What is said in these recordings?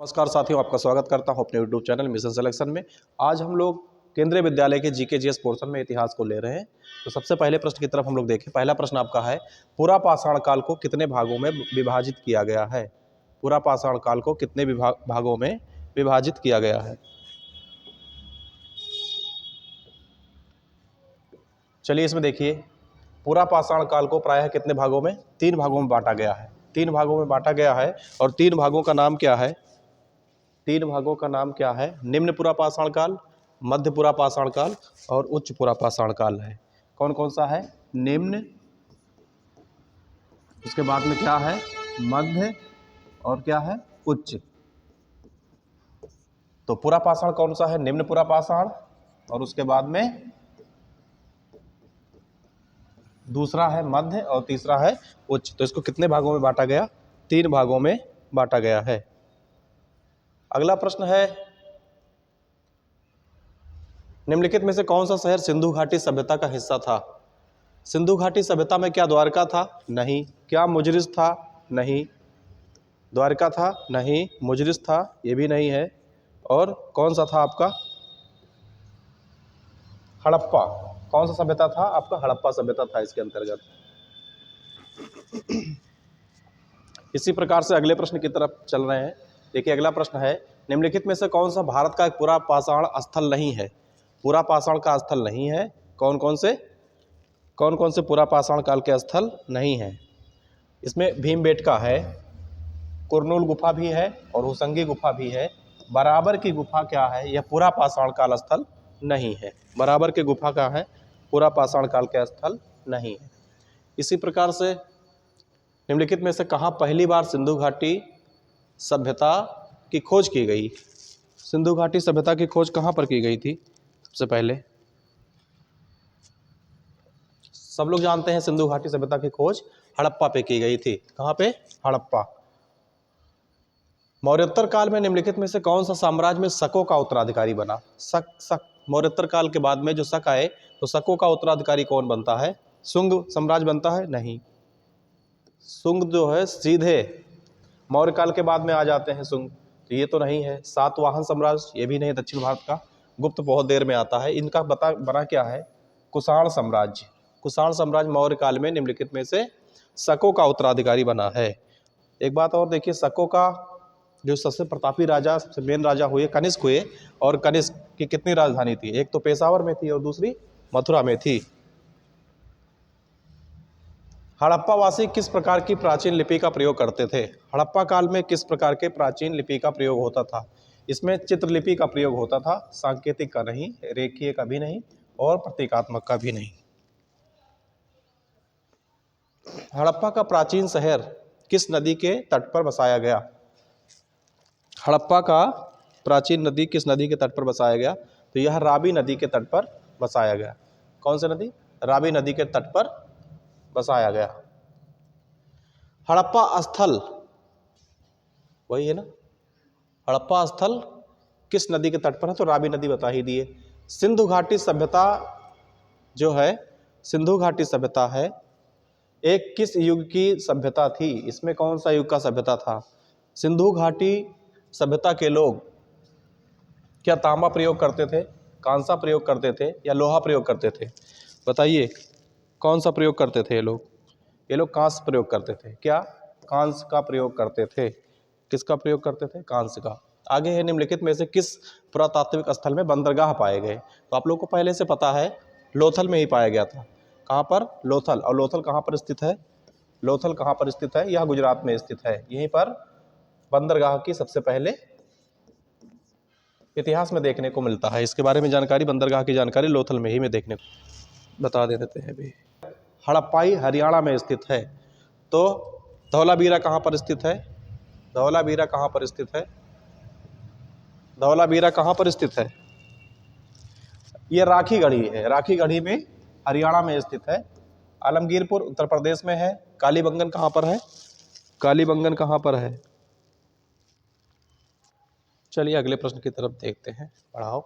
नमस्कार साथियों, आपका स्वागत करता हूं अपने यूट्यूब चैनल मिशन सिलेक्शन में। आज हम लोग केंद्रीय विद्यालय के जीके जीएस पोर्शन में इतिहास को ले रहे हैं। तो सबसे पहले प्रश्न की तरफ हम लोग देखें। पहला प्रश्न आपका है, पूरा पाषाण काल को कितने भागों में विभाजित किया गया है? पूरा पाषाण काल को कितने भागों में विभाजित किया गया है? चलिए इसमें देखिए, पूरा पाषाण काल को प्रायः कितने भागों में? 3 भागों में बांटा गया है। 3 भागों में बांटा गया है और 3 भागों का नाम क्या है? 3 भागों का नाम क्या है? निम्न पुरा पाषाण काल, मध्य पुरा पाषाण काल और उच्च पुरा पाषाण काल है। कौन कौन सा है? निम्न, उसके बाद में क्या है? मध्य और क्या है? उच्च। तो पुरा पाषाण कौन सा है? निम्न पुरा पाषाण, और उसके बाद में दूसरा है मध्य और तीसरा है उच्च। तो इसको कितने भागों में बांटा गया? 3 भागों में बांटा गया है। अगला प्रश्न है, निम्नलिखित में से कौन सा शहर सिंधु घाटी सभ्यता का हिस्सा था? सिंधु घाटी सभ्यता में क्या द्वारका था? नहीं। क्या मुजरिस था? नहीं। द्वारका था? नहीं। मुजरिस था? ये भी नहीं है। और कौन सा था आपका? हड़प्पा। कौन सा सभ्यता था आपका? हड़प्पा सभ्यता था इसके अंतर्गत। इसी प्रकार से अगले प्रश्न की तरफ चल रहे हैं। देखिए अगला प्रश्न है, निम्नलिखित में से कौन सा भारत का एक पूरा पाषाण स्थल नहीं है? पूरा पाषाण का स्थल नहीं है। कौन कौन से पूरा पाषाण काल के स्थल नहीं है? इसमें भीमबेटका है, कुरनूल गुफा भी है और हुसंगी गुफा भी है। बराबर की गुफा क्या है? यह पूरा पाषाण काल स्थल नहीं है। बराबर की गुफा का है? पूरा पाषाण काल के स्थल नहीं है। इसी प्रकार से निम्नलिखित में से कहाँ पहली बार सिंधु घाटी सभ्यता की खोज की गई? सिंधु घाटी सभ्यता की खोज कहाँ पर की गई थी? सबसे पहले सब लोग जानते हैं सिंधु घाटी सभ्यता की खोज हड़प्पा पे की गई थी। कहाँ पे? हड़प्पा। मौर्योत्तर काल में निम्नलिखित में से कौन सा साम्राज्य में शकों का उत्तराधिकारी बना? शक मौर्योत्तर काल के बाद में जो शक आए तो शकों का उत्तराधिकारी कौन बनता है? शुंग साम्राज्य बनता है? नहीं। शुंग जो है सीधे मौर्य काल के बाद में आ जाते हैं शुंग, तो ये तो नहीं है। सातवाहन साम्राज्य, ये भी नहीं। दक्षिण भारत का गुप्त बहुत देर में आता है। इनका बना क्या है? कुषाण साम्राज्य। कुषाण साम्राज्य मौर्य काल में निम्नलिखित में से शकों का उत्तराधिकारी बना है। एक बात और देखिए, शकों का जो सबसे प्रतापी राजा, सबसे मेन राजा हुए कनिष्क हुए, और कनिष्क की कितनी राजधानी थी? एक तो पेशावर में थी और दूसरी मथुरा में थी। हड़प्पा वासी किस प्रकार की प्राचीन लिपि का प्रयोग करते थे? हड़प्पा काल में किस प्रकार के प्राचीन लिपि का प्रयोग होता था? इसमें चित्रलिपि का प्रयोग होता था, सांकेतिक का नहीं, रेखीय का भी नहीं और प्रतीकात्मक का भी नहीं। हड़प्पा का प्राचीन शहर किस नदी के तट पर बसाया गया? हड़प्पा का प्राचीन नदी किस नदी के तट पर बसाया गया? तो यह रावी नदी के तट पर बसाया गया। कौन सी नदी? रावी नदी के तट पर बसाया गया। हड़प्पा स्थल वही है ना? हड़प्पा स्थल किस नदी के तट पर है? तो रावी नदी बता ही दिए। सिंधु घाटी सभ्यता जो है, सिंधु घाटी सभ्यता है, एक किस युग की सभ्यता थी? इसमें कौन सा युग का सभ्यता था? सिंधु घाटी सभ्यता के लोग क्या तांबा प्रयोग करते थे, कांसा प्रयोग करते थे या लोहा प्रयोग करते थे? बताइए, कौन सा प्रयोग करते थे ये लोग? ये लोग कांस्य प्रयोग करते थे। क्या? कांस्य का प्रयोग करते थे। किसका प्रयोग करते थे? कांस्य का। आगे है, निम्नलिखित में से किस पुरातात्विक स्थल में बंदरगाह पाए गए? तो आप लोग को पहले से पता है, लोथल में ही पाया गया था। कहाँ पर? लोथल। और लोथल कहाँ पर स्थित है? लोथल कहाँ पर स्थित है? यह गुजरात में स्थित है। यहीं पर बंदरगाह की सबसे पहले इतिहास में देखने को मिलता है। इसके बारे में जानकारी, बंदरगाह की जानकारी लोथल में ही में देखने को बता देते हैं भी। हड़प्पाई हरियाणा में स्थित है। तो धौलावीरा कहाँ पर स्थित है? धौलावीरा कहाँ पर स्थित है? धौलावीरा कहाँ पर स्थित है? ये राखी गढ़ी है। राखी गढ़ी में हरियाणा में स्थित है। आलमगीरपुर उत्तर प्रदेश में है। कालीबंगन कहाँ पर है? कालीबंगन कहाँ पर है? चलिए अगले प्रश्न की तरफ देखते हैं। पढ़ाओ।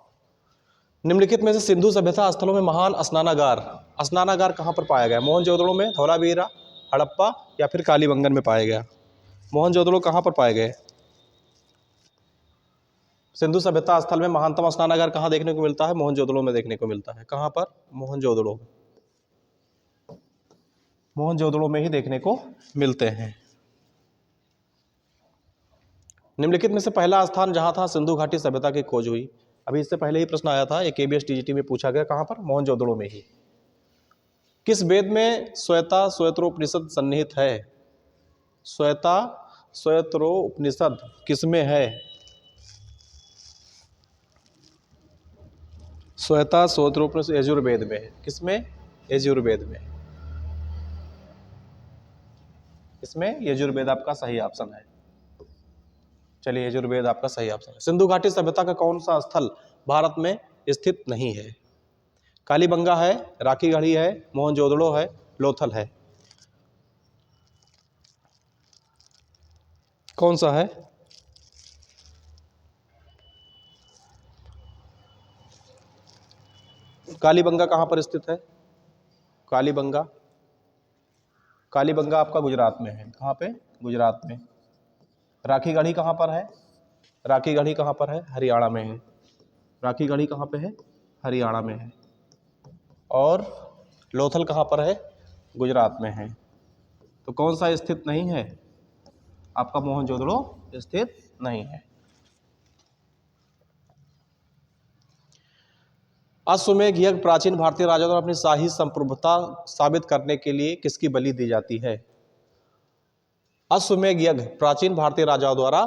निम्नलिखित में से सिंधु सभ्यता स्थलों में महान स्नानागार कहाँ पर पाया गया? मोहनजोदड़ो में, धौलावीरा, हड़प्पा या फिर कालीबंगन में पाया गया? मोहनजोदड़ो कहाँ पर पाए गए? सिंधु सभ्यता स्थल में महानतम स्नानागार कहाँ देखने को मिलता है? मोहनजोदड़ो में देखने को मिलता है। कहाँ पर? मोहनजोदड़ो। मोहनजोदड़ो में ही देखने को मिलते हैं। निम्नलिखित में से पहला स्थान जहां था सिंधु घाटी सभ्यता की खोज हुई। अभी इससे पहले ही प्रश्न आया था, एक केबीएस टीजीटी में पूछा गया, कहां पर? मोहनजोदड़ो में ही। किस वेद में श्वेता श्वेत्रोपनिषद सन्निहित है? श्वेता श्वेत्रोपनिषद किसमें है? श्वेता श्वेत्रोपनिषद यजुर्वेद में है। किसमें? यजुर्वेद में। इसमें यजुर्वेद आपका सही ऑप्शन है। चलिए, यजुर्वेद आपका सही ऑप्शन है। सिंधु घाटी सभ्यता का कौन सा स्थल भारत में स्थित नहीं है? कालीबंगा है, राखी गढ़ी है, मोहनजोदड़ो है, लोथल है। कौन सा है? कालीबंगा कहां पर स्थित है? कालीबंगा, कालीबंगा आपका गुजरात में है। कहां पे? गुजरात में। राखी गढ़ी कहां पर है? राखी गढ़ी कहां पर है? हरियाणा में है। राखी गढ़ी कहां पे है? हरियाणा में है। और लोथल कहां पर है? गुजरात में है। तो कौन सा स्थित नहीं है? आपका मोहनजोदड़ो स्थित नहीं है। अश्वमेध यज्ञ प्राचीन भारतीय राजाओं द्वारा अपनी शाही संप्रभुता साबित करने के लिए किसकी बलि दी जाती है? अश्वमेध यज्ञ प्राचीन भारतीय राजाओं द्वारा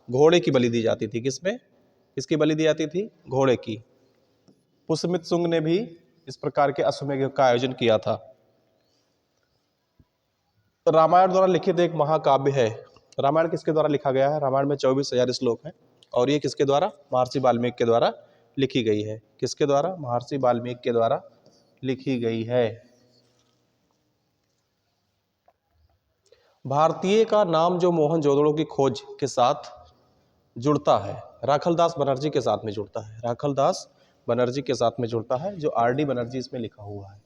घोड़े की बलि दी जाती थी। किसमें? किसकी बलि दी जाती थी? घोड़े की। पुष्यमित्र शुंग ने भी इस प्रकार के अश्वमेध यज्ञ का आयोजन किया था। रामायण द्वारा लिखित एक महाकाव्य है। रामायण किसके द्वारा लिखा गया है? रामायण में 24,000 श्लोक हैं और ये किसके द्वारा? महर्षि वाल्मीकि के द्वारा लिखी गई है। किसके द्वारा? महर्षि वाल्मीकि के द्वारा लिखी गई है। भारतीय का नाम जो मोहनजोदड़ो की खोज के साथ जुड़ता है, राखलदास बनर्जी के साथ में जुड़ता है। राखलदास बनर्जी के साथ में जुड़ता है, जो आरडी बनर्जी इसमें लिखा हुआ है।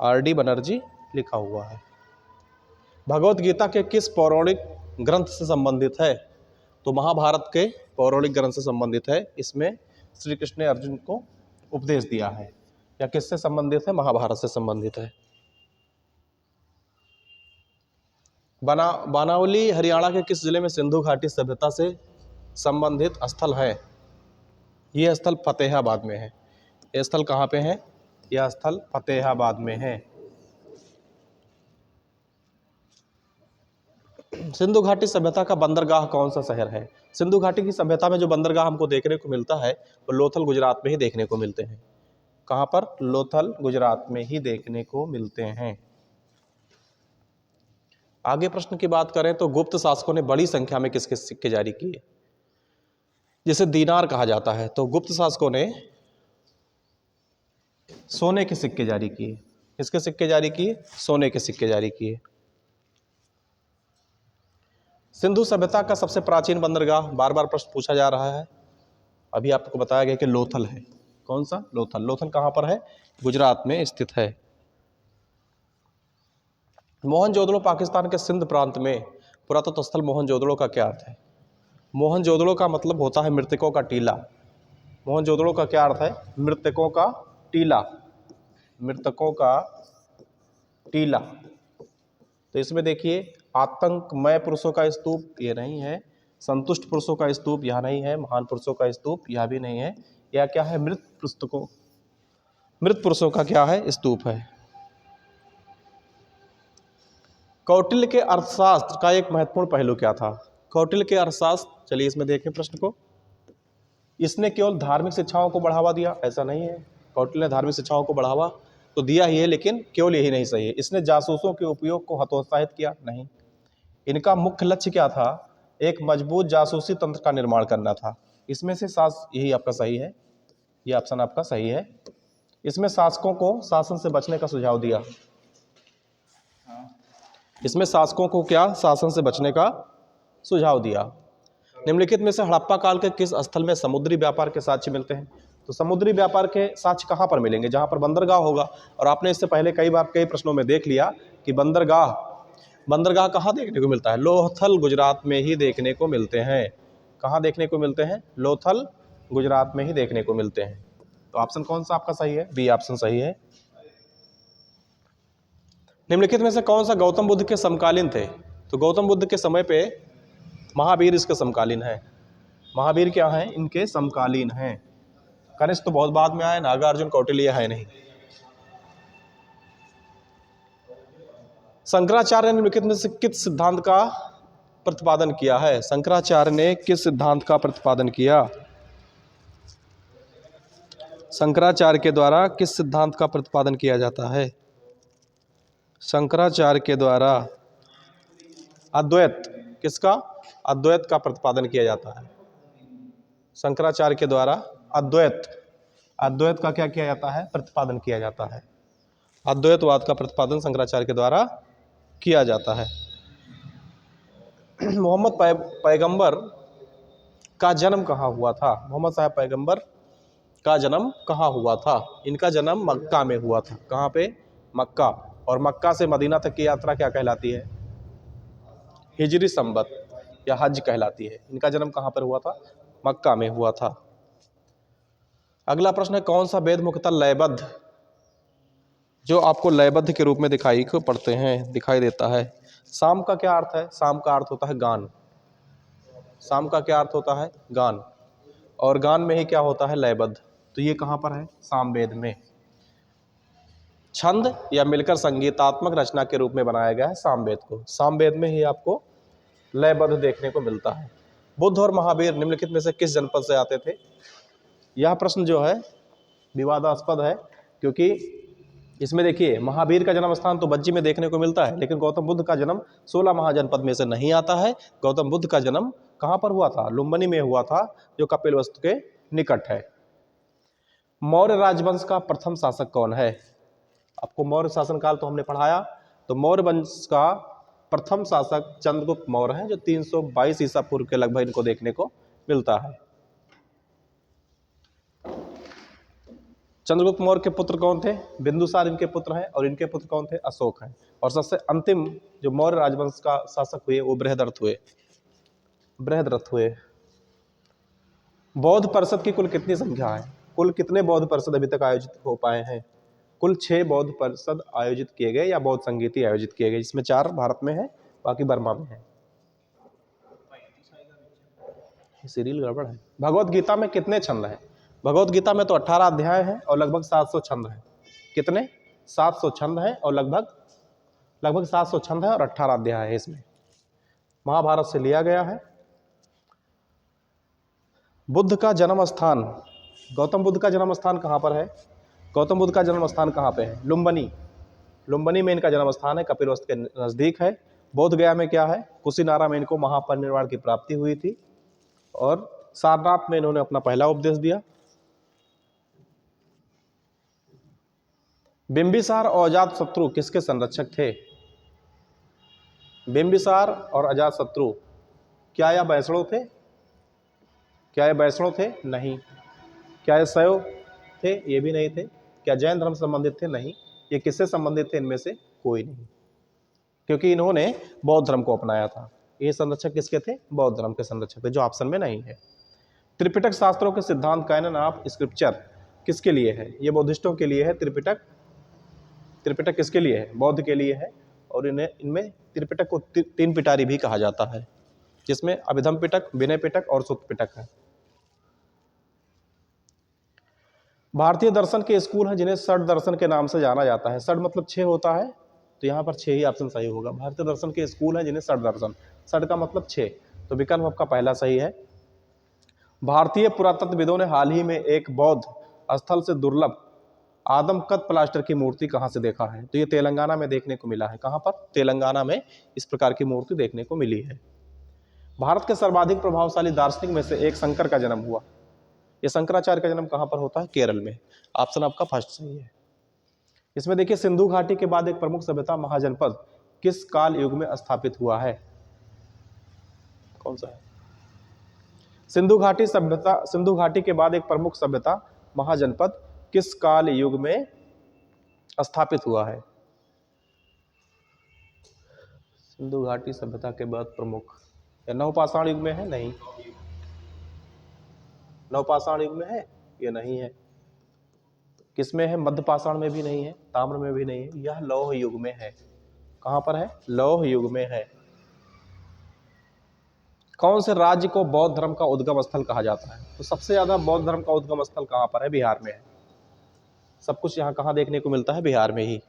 आरडी बनर्जी लिखा हुआ है। भगवत गीता के किस पौराणिक ग्रंथ से संबंधित है? तो महाभारत के पौराणिक ग्रंथ से संबंधित है। इसमें श्री कृष्ण ने अर्जुन को उपदेश दिया है। या किससे संबंधित है? महाभारत से संबंधित है। बानावली हरियाणा के किस जिले में सिंधु घाटी सभ्यता से संबंधित स्थल है? यह स्थल फतेहाबाद में है। यह स्थल कहाँ पे है? यह स्थल फतेहाबाद में है। सिंधु घाटी सभ्यता का बंदरगाह कौन सा शहर है? सिंधु घाटी की सभ्यता में जो बंदरगाह हमको देखने को मिलता है वो लोथल गुजरात में ही देखने को मिलते हैं। कहाँ पर? लोथल गुजरात में ही देखने को मिलते हैं। आगे प्रश्न की बात करें तो गुप्त शासकों ने बड़ी संख्या में किसके सिक्के जारी किए, जिसे दीनार कहा जाता है? तो गुप्त शासकों ने सोने के सिक्के जारी किए। किसके सिक्के जारी किए? सोने के सिक्के जारी किए। सिंधु सभ्यता का सबसे प्राचीन बंदरगाह, बार बार प्रश्न पूछा जा रहा है। अभी आपको बताया गया कि लोथल है। कौन सा? लोथल। लोथल कहाँ पर है? गुजरात में स्थित है। मोहनजोदड़ो पाकिस्तान के सिंध प्रांत में पुरातत्व स्थल मोहनजोदड़ो का क्या अर्थ है? मोहनजोदड़ो का मतलब होता है मृतकों का टीला। मोहनजोदड़ो का क्या अर्थ है? मृतकों का टीला। मृतकों का टीला। तो इसमें देखिए, आतंकमय पुरुषों का स्तूप ये नहीं है, संतुष्ट पुरुषों का स्तूप यह नहीं है, महान पुरुषों का स्तूप यह भी नहीं है। यह क्या है? मृत पुरुषों का क्या है? स्तूप है। कौटिल्य के अर्थशास्त्र का एक महत्वपूर्ण पहलू क्या था? कौटिल्य के अर्थशास्त्र, चलिए इसमें देखें प्रश्न को। इसने केवल धार्मिक शिक्षाओं को बढ़ावा दिया? ऐसा नहीं है। कौटिल्य ने धार्मिक शिक्षाओं को बढ़ावा तो दिया ही है, लेकिन केवल यही नहीं सही है। इसने जासूसों के उपयोग को हतोत्साहित किया? नहीं। इनका मुख्य लक्ष्य क्या था? एक मजबूत जासूसी तंत्र का निर्माण करना था। इसमें से यही आपका सही है, ये ऑप्शन आपका सही है। इसमें शासकों को शासन से बचने का सुझाव दिया। इसमें शासकों को क्या? शासन से बचने का सुझाव दिया। निम्नलिखित में से हड़प्पा काल के किस स्थल में समुद्री व्यापार के साक्ष्य मिलते हैं? तो समुद्री व्यापार के साक्ष्य कहाँ पर मिलेंगे? जहाँ पर बंदरगाह होगा। और आपने इससे पहले कई बार कई प्रश्नों में देख लिया कि बंदरगाह कहाँ देखने को मिलता है? लोथल गुजरात में ही देखने को मिलते हैं। कहाँ देखने को मिलते हैं? लोथल गुजरात में ही देखने को मिलते हैं। तो ऑप्शन कौन सा आपका सही है? बी ऑप्शन सही है। निम्नलिखित में से कौन सा गौतम बुद्ध के समकालीन थे? तो गौतम बुद्ध के समय पे महावीर इसके समकालीन है। महावीर क्या है? इनके समकालीन हैं। कनिष्क तो बहुत बाद में आए, नागार्जुन कौटिल्य है नहीं। शंकराचार्य ने निम्नलिखित में से किस सिद्धांत का प्रतिपादन किया है? शंकराचार्य ने किस सिद्धांत का प्रतिपादन किया? शंकराचार्य के द्वारा किस सिद्धांत का प्रतिपादन किया जाता है? शंकराचार्य के द्वारा अद्वैत, किसका? अद्वैत का प्रतिपादन किया जाता है। शंकराचार्य के द्वारा अद्वैत का क्या किया जाता है? प्रतिपादन किया जाता है। अद्वैतवाद का प्रतिपादन शंकराचार्य के द्वारा किया जाता है। मोहम्मद पैगंबर का जन्म कहाँ हुआ था? मोहम्मद साहब पैगंबर का जन्म कहाँ हुआ था? इनका जन्म मक्का में हुआ था। कहाँ पे? मक्का। और मक्का से मदीना तक की यात्रा क्या कहलाती है? हिजरी संबत या हज कहलाती है। इनका जन्म कहाँ पर हुआ था? मक्का में हुआ था। अगला प्रश्न है, कौन सा वेद मुख्यतः लयबद्ध, जो आपको लयबद्ध के रूप में दिखाई देता है? साम का क्या अर्थ है? साम का अर्थ होता है गान। साम का क्या अर्थ होता है? गान। और गान में ही क्या होता है? लयबद्ध। तो ये कहाँ पर है? सामवेद में। छंद या मिलकर संगीतात्मक रचना के रूप में बनाया गया है सामवेद को। सामवेद में ही आपको लयबद्ध देखने को मिलता है। बुद्ध और महावीर निम्नलिखित में से किस जनपद से आते थे? यह प्रश्न जो है विवादास्पद है, क्योंकि इसमें देखिए महावीर का जन्म स्थान तो बज्जी में देखने को मिलता है, लेकिन गौतम बुद्ध का जन्म 16 महाजनपद में से नहीं आता है। गौतम बुद्ध का जन्म कहाँ पर हुआ था? लुम्बिनी में हुआ था, जो कपिलवस्तु के निकट है। मौर्य राजवंश का प्रथम शासक कौन है? आपको मौर्य शासनकाल तो हमने पढ़ाया। तो मौर्य वंश का प्रथम शासक चंद्रगुप्त मौर्य है, जो 322 ईसा पूर्व के लगभग इनको देखने को मिलता है। चंद्रगुप्त मौर्य के पुत्र कौन थे? बिंदुसार इनके पुत्र हैं। और इनके पुत्र कौन थे? अशोक हैं। और सबसे अंतिम जो मौर्य राजवंश का शासक हुए वो बृहद्रथ हुए। बौद्ध परिषद की कुल कितनी संख्या है? कुल कितने बौद्ध परिषद अभी तक आयोजित हो पाए हैं? कुल 6 बौद्ध परिषद आयोजित किए गए या बौद्ध संगीति आयोजित किए गए, जिसमें 4 भारत में है, बाकी बर्मा में है। सीरियल गड़बड़ है। भगवत गीता में कितने छंद हैं? भगवत गीता में तो 18 अध्याय हैं और लगभग 700 छंद हैं। कितने? 700 छंद हैं और लगभग 700 छंद हैं और 18 अध्याय है इसमें। महाभारत से लिया गया है। बुद्ध का जन्म स्थान, गौतम बुद्ध का जन्म स्थान कहाँ पर है? गौतम बुद्ध का जन्म स्थान कहाँ पे है? लुम्बिनी में इनका जन्म स्थान है, कपिलवस्तु के नजदीक है। बोध गया में क्या है? कुशीनारा में इनको महापरिनिर्वाण की प्राप्ति हुई थी। और सारनाथ में इन्होंने अपना पहला उपदेश दिया। बिंबिसार और अजातशत्रु किसके संरक्षक थे? बिंबिसार और अजातशत्रु क्या यह वैष्णव थे? नहीं। क्या ये शैव थे? ये भी नहीं थे। क्या जैन धर्म से संबंधित थे? नहीं। ये किससे संबंधित थे? इनमें से कोई नहीं, क्योंकि इन्होंने बौद्ध धर्म को अपनाया था। ये संरक्षक किसके थे? बौद्ध धर्म के संरक्षक थे, जो ऑप्शन में नहीं है। त्रिपिटक शास्त्रों के सिद्धांत कैनन ऑफ स्क्रिप्चर किसके लिए है? ये बौद्धिस्टों के लिए है। त्रिपिटक किसके लिए है? बौद्ध के लिए है। और इनमें त्रिपिटक को 3 पिटारी भी कहा जाता है, जिसमें अभिधम पिटक, विनय पिटक और सुत्त पिटक है। भारतीय दर्शन के स्कूल हैं जिन्हें षड दर्शन के नाम से जाना जाता है। षड मतलब 6 होता है, तो यहाँ पर 6 ही ऑप्शन सही होगा। भारतीय दर्शन के स्कूल हैं जिन्हें षड दर्शन, षड का मतलब 6, तो विकल्प आपका पहला सही है। भारतीय पुरातत्वविदों ने हाल ही में एक बौद्ध स्थल से दुर्लभ आदमकद प्लास्टर की मूर्ति कहाँ से देखा है? तो ये तेलंगाना में देखने को मिला है। कहाँ पर? तेलंगाना में इस प्रकार की मूर्ति देखने को मिली है। भारत के सर्वाधिक प्रभावशाली दार्शनिक में से एक शंकर का जन्म हुआ। ये शंकराचार्य का जन्म कहाँ पर होता है? केरल में। ऑप्शन आपका फर्स्ट सही है। इसमें देखिए, सिंधु घाटी के बाद एक प्रमुख सभ्यता महाजनपद किस काल युग में स्थापित हुआ है? कौन सा है? सिंधु घाटी के बाद एक प्रमुख सभ्यता महाजनपद किस काल युग में स्थापित हुआ है? सिंधु घाटी सभ्यता के बाद प्रमुख, या नवपाषाण युग में है? नहीं, नवपाषाण युग में है? ये नहीं है। किसमें है? मध्य पाषाण में भी नहीं है, ताम्र में भी नहीं है, यह लौह युग में है। कहां पर है? लौह युग में है। कौन से राज्य को बौद्ध धर्म का उद्गम स्थल कहा जाता है? तो सबसे ज्यादा बौद्ध धर्म का उद्गम स्थल कहां पर है? बिहार में है। सब कुछ यहाँ कहाँ देखने को मिलता है? बिहार में ही।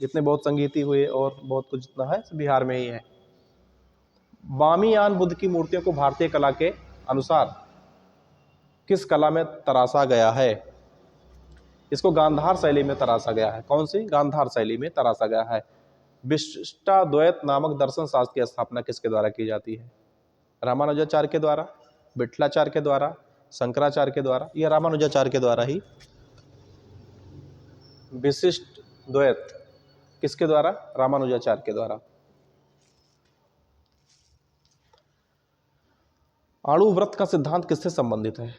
जितने बौद्ध संगीति हुए और बहुत कुछ जितना है बिहार में ही है। बामीयान बुद्ध की मूर्तियों को भारतीय कला के अनुसार किस कला में तराशा गया है? इसको गांधार शैली में तराशा गया है। कौन सी? गांधार शैली में तराशा गया है। विशिष्टाद्वैत नामक दर्शन शास्त्र की स्थापना किसके द्वारा की जाती है? रामानुजाचार्य के द्वारा, विठलाचार्य के द्वारा, शंकराचार्य के द्वारा, या रामानुजाचार्य के द्वारा ही। विशिष्ट द्वैत किसके द्वारा? रामानुजाचार्य के द्वारा। आणु व्रत का सिद्धांत किससे संबंधित है?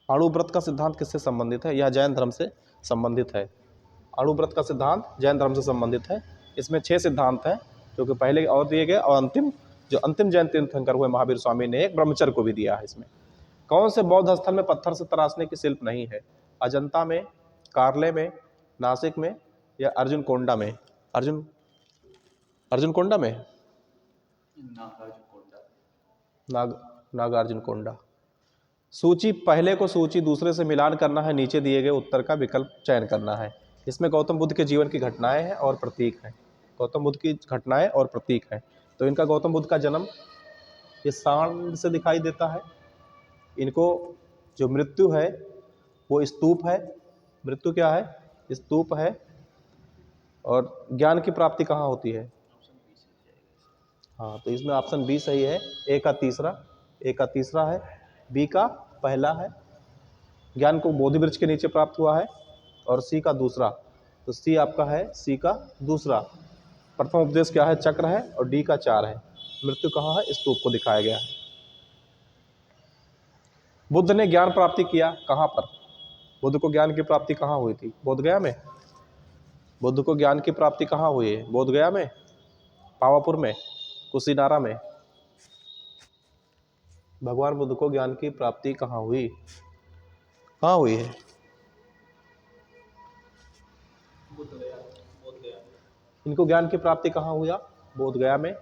आणु व्रत का सिद्धांत किससे संबंधित है? यह जैन धर्म से संबंधित है। आणु व्रत का सिद्धांत जैन धर्म से संबंधित है। इसमें 6 सिद्धांत हैं, जो कि पहले और दिए गए, और अंतिम जैन तीर्थंकर हुए महावीर स्वामी ने एक ब्रह्मचर्य को भी दिया है इसमें। कौन से बौद्ध स्थल में पत्थर से तराशने की शिल्प नहीं है? अजंता में, कार्ले में, नासिक में, या अर्जुन कोंडा में? अर्जुन कोंडा में, नागार्जुन कोंडा। सूची पहले को सूची दूसरे से मिलान करना है, नीचे दिए गए उत्तर का विकल्प चयन करना है। इसमें गौतम बुद्ध के जीवन की घटनाएं हैं और प्रतीक हैं। गौतम बुद्ध की घटनाएं और प्रतीक हैं। तो इनका गौतम बुद्ध का जन्म ये सांड से दिखाई देता है। इनको जो मृत्यु है वो स्तूप है। मृत्यु क्या है? स्तूप है। और ज्ञान की प्राप्ति कहाँ होती है? हाँ, तो इसमें ऑप्शन बी सही है। ए का तीसरा है, बी का पहला है। ज्ञान को बोधि वृक्ष के नीचे प्राप्त हुआ है, और सी का दूसरा। तो सी आपका है, सी का दूसरा। प्रथम उपदेश क्या है? चक्र है, और डी का 4 है। मृत्यु कहाँ है? स्तूप को दिखाया गया है। बुद्ध ने ज्ञान प्राप्ति किया कहाँ पर? बुद्ध को ज्ञान की प्राप्ति कहाँ हुई थी? बोधगया में। बुद्ध को ज्ञान की प्राप्ति कहाँ हुई है? बोधगया में, पावापुर में, कुशीनारा में। भगवान बुद्ध को ज्ञान की प्राप्ति कहाँ हुई? कहाँ हुई है? इनको ज्ञान की प्राप्ति कहाँ हुआ? बोधगया में।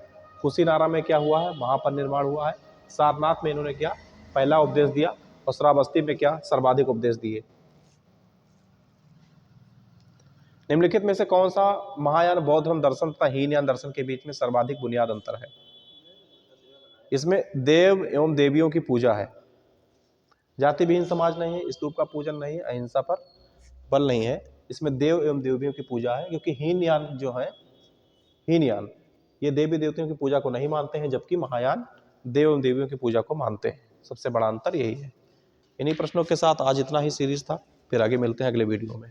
कुशीनारा में क्या हुआ है? महापरिनिर्वाण हुआ है। सारनाथ में इन्होंने क्या? पहला उपदेश दिया। और श्रावस्ती में क्या? सर्वाधिक उपदेश दिए। निम्नलिखित में से कौन सा महायान बौद्ध धर्म दर्शन तथा हीनयान दर्शन के बीच में सर्वाधिक बुनियाद अंतर है? इसमें देव एवं देवियों की पूजा है। जाति विहीन समाज नहीं है, स्तूप का पूजन नहीं है, अहिंसा पर बल नहीं है। इसमें देव एवं देवियों की पूजा है, क्योंकि हीनयान जो है, हीनयान ये देवी देवताओं की पूजा को नहीं मानते हैं, जबकि महायान देव एवं देवियों की पूजा को मानते हैं। सबसे बड़ा अंतर यही है। इन्हीं प्रश्नों के साथ आज इतना ही सीरीज था। फिर आगे मिलते हैं अगले वीडियो में।